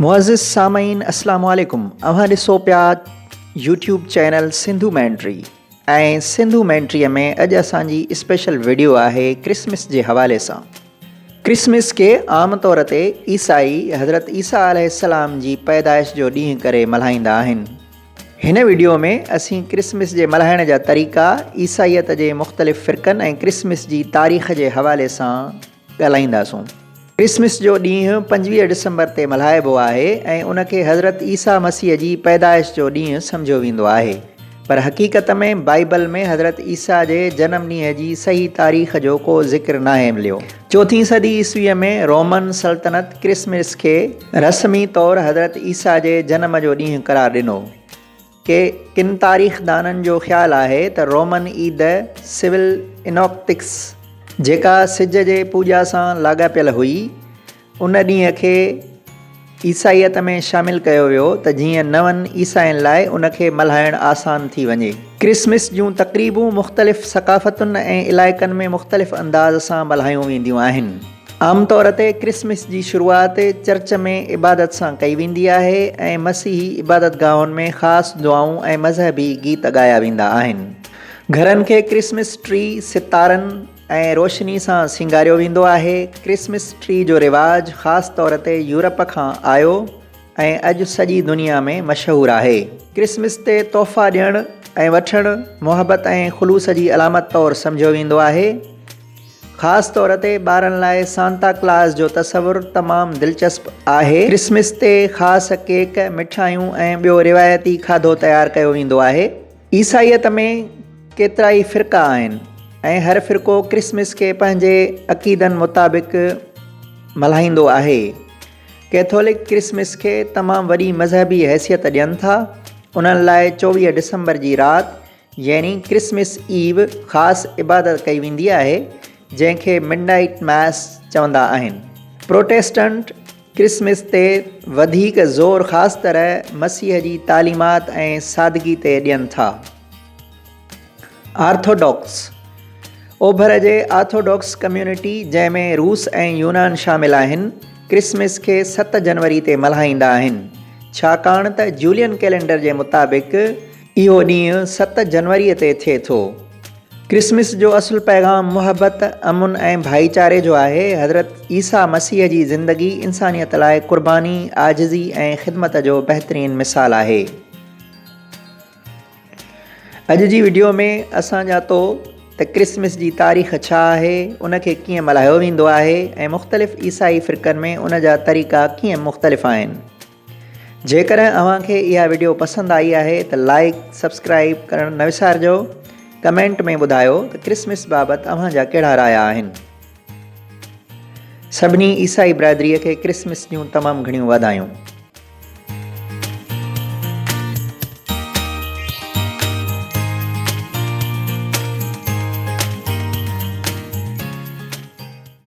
मुअज़्ज़िज़ सामईन अस्सलामु अलैकुम। अव्हां ॾिसो पिया यूट्यूब चैनल सिंधु मैंट्री ऐं सिंधु मैंट्रीअ में अॼु असांजी स्पेशल वीडियो आहे क्रिसमस जे हवाले सां। क्रिसमस खे आम तौर ते ईसाई हज़रत ईसा अलैहिस्सलाम जी पैदाइश जो ॾींहुं करे मल्हाईंदा आहिनि। हिन वीडियो में असीं क्रिसमस जे मल्हाइण जा तरीक़ा, ईसाईयत जे मुख़्तलिफ़ फ़िरक़नि ऐं क्रिसमस जी तारीख़ जे हवाले सां ॻाल्हाईंदासूं। क्रिसमस जो ॾींहुं 25 डिसंबर ते मल्हाइबो आहे ऐं उनखे हज़रत ईसा मसीह जी पैदाइश जो ॾींहुं सम्झियो वेंदो आहे, पर हक़ीक़त में बाइबल में हज़रत ईसा जे जनम ॾींहं जी सही तारीख़ जो को ज़िक्र नाहे मिलियो। 4हीं सदी ईस्वीअ में रोमन सल्तनत क्रिसमस खे रस्मी तौरु हज़रत ईसा जे जनम जो ॾींहुं करार ॾिनो। किन तारीख़दाननि जो ख़्यालु आहे त रोमन ईद सिविल इनॉक्टिक्स जेका सिज जे पूॼा सां लाॻापियल हुई, उन ॾींहं खे ईसाईयत में शामिलु कयो वियो त जीअं नवनि ईसाइनि लाइ उनखे मल्हाइणु आसान थी वञे। क्रिसमस जूं तक़रीबूं मुख़्तलिफ़ सक़ाफ़तुनि ऐं इलाइक़नि में मुख़्तलिफ़ अंदाज़ सां मल्हायूं वेंदियूं आहिनि। आम तौर ते क्रिसमस जी शुरूआति चर्च में इबादत सां कई वेंदी आहे ऐं मसीही इबादतगाहुनि में ख़ासि दुआऊं ऐं मज़हबी गीत ॻाया वेंदा आहिनि। घरनि खे क्रिसमस ट्री सितारनि ऐं रोशनी सां सिंगारियो वेंदो आहे। क्रिसमस ट्री जो रिवाजु ख़ासि तौर ते यूरोप खां आयो ऐं अॼु सॼी दुनिया में मशहूरु आहे। क्रिसमस ते तोहफ़ा ॾियणु ऐं वठणु मुहबत ऐं ख़ुलूस जी अलामत तौरु सम्झियो वेंदो आहे। ख़ासि तौर ते ॿारनि लाइ सांता क्लास जो तसवुरु तमामु दिलचस्प आहे। क्रिसमस ते ख़ासि केक, मिठाइयूं ऐं ॿियो रिवायती खाधो तयारु कयो वेंदो आहे। ईसाईयत में केतिरा ई फ़िरक़ा आहिनि ऐं हर फ़िरक़ो क्रिसमस खे पंहिंजे अक़ीदनि मुताबिक़ मल्हाईंदो आहे। कैथोलिक क्रिसमस खे तमामु वॾी मज़हबी हैसियत ॾियनि था। उन्हनि लाइ 24 डिसंबर जी राति यानी क्रिसमस ईव ख़ासि इबादत कई वेंदी आहे, जंहिंखे मिडनाइट मैस चवंदा आहिनि। प्रोटेस्टेंट क्रिसमस ते वधीक ज़ोर ख़ासि तरह मसीह जी तालीमात ऐं सादगी ते ॾियनि था। ऑर्थोडॉक्स ओभर जे ऑर्थोडॉक्स कम्यूनिटी, जंहिंमें रूस ऐं यूनान शामिल आहिनि, क्रिसमस खे 7 जनवरी ते मल्हाईंदा आहिनि, छाकाणि त जूलियन कैलेंडर जे मुताबिक़ इहो ॾींहुं 7 जनवरीअ ते थिए थो। क्रिसमस जो असुलु पैगाम मुहबत, अमुन ऐं भाईचारे जो आहे। हज़रत ईसा मसीह जी ज़िंदगी इंसानियत लाइ क़ुर्बानी, आजिज़ी ऐं ख़िदमत जो बहितरीनु मिसाल आहे। अॼु जी वीडियो में असां ॼातो त क्रिसमस जी तारीख़ छा आहे, उनखे कीअं मल्हायो वेंदो आहे ऐं मुख़्तलिफ़ ईसाई फ़िरक़नि में उन जा तरीक़ा कीअं मुख़्तलिफ़ आहिनि। जेकॾहिं अव्हांखे इहा वीडियो पसंदि आई आहे त लाइक, सब्सक्राइब करणु न विसारिजो। कमेंट में ॿुधायो त क्रिसमस बाबति अव्हांजा कहिड़ा राय आहिनि। सभिनी ईसाई बिरादरीअ खे क्रिसमस जूं तमामु घणियूं वाधायूं।